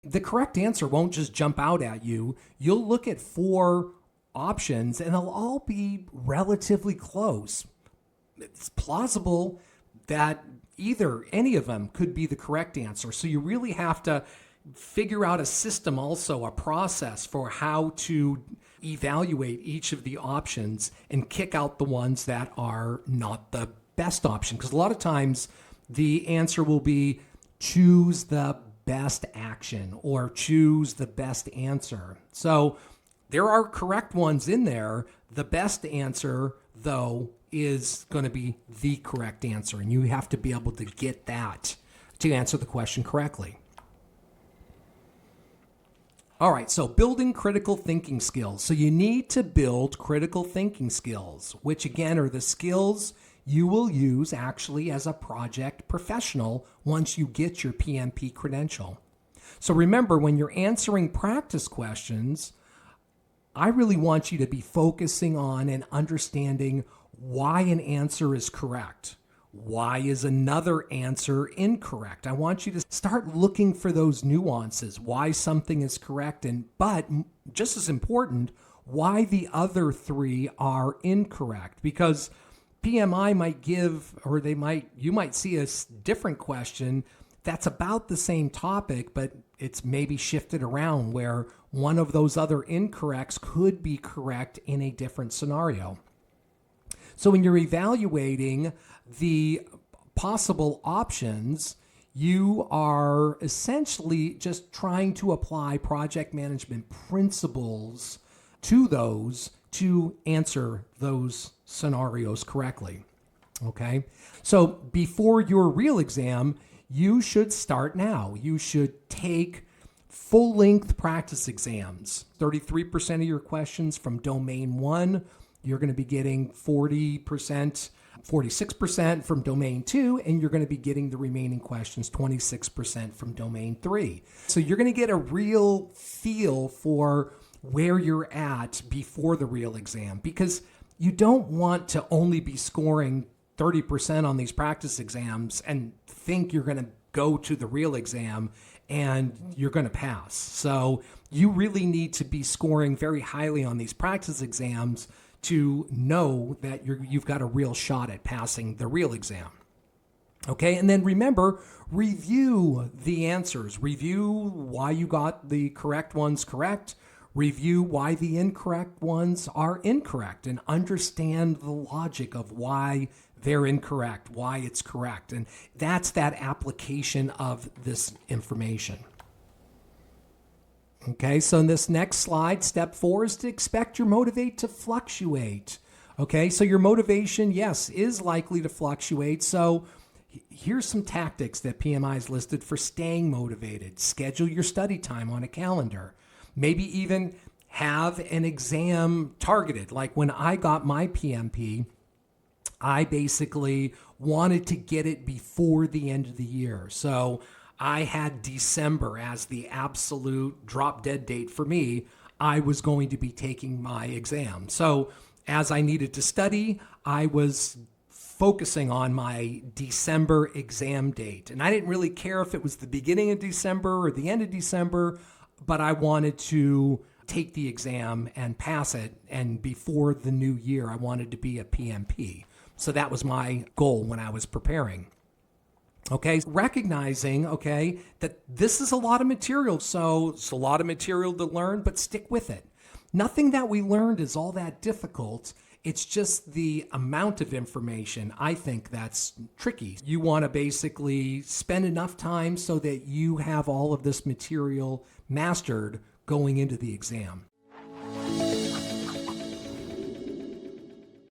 the correct answer won't just jump out at you. You'll look at 4 options and they'll all be relatively close. It's plausible that any of them could be the correct answer. So you really have to figure out a system, also a process for how to evaluate each of the options and kick out the ones that are not the best option. Because a lot of times the answer will be choose the best action or choose the best answer. So there are correct ones in there. The best answer, though, is going to be the correct answer. And you have to be able to get that to answer the question correctly. All right, so building critical thinking skills. So you need to build critical thinking skills, which again are the skills you will use actually as a project professional once you get your PMP credential. So remember, when you're answering practice questions, I really want you to be focusing on and understanding why an answer is correct. Why is another answer incorrect? I want you to start looking for those nuances, why something is correct, but just as important, why the other 3 are incorrect. Because PMI might give, or you might see a different question that's about the same topic, but it's maybe shifted around where one of those other incorrects could be correct in a different scenario. So when you're evaluating the possible options, you are essentially just trying to apply project management principles to those to answer those scenarios correctly. Okay? So before your real exam, you should start now. You should take full-length practice exams. 33% of your questions from Domain 1. You're going to be getting 46% from Domain 2, and you're going to be getting the remaining questions, 26% from Domain 3. So you're going to get a real feel for where you're at before the real exam, because you don't want to only be scoring 30% on these practice exams and think you're going to go to the real exam and you're going to pass. So you really need to be scoring very highly on these practice exams to know that you've got a real shot at passing the real exam. Okay, and then remember, review the answers. Review why you got the correct ones correct. Review why the incorrect ones are incorrect, and understand the logic of why they're incorrect, why it's correct. And that's that application of this information. Okay, so in this next slide, step 4 is to expect your motivate to fluctuate. Okay, so your motivation, yes, is likely to fluctuate. So here's some tactics that PMI has listed for staying motivated. Schedule your study time on a calendar. Maybe even have an exam targeted. Like when I got my PMP, I basically wanted to get it before the end of the year. So I had December as the absolute drop dead date for me. I was going to be taking my exam. So as I needed to study, I was focusing on my December exam date. And I didn't really care if it was the beginning of December or the end of December, but I wanted to take the exam and pass it. And before the new year, I wanted to be a PMP. So that was my goal when I was preparing. Okay, recognizing, okay, that this is a lot of material. So it's a lot of material to learn, but stick with it. Nothing that we learned is all that difficult. It's just the amount of information, I think, that's tricky. You want to basically spend enough time so that you have all of this material mastered going into the exam.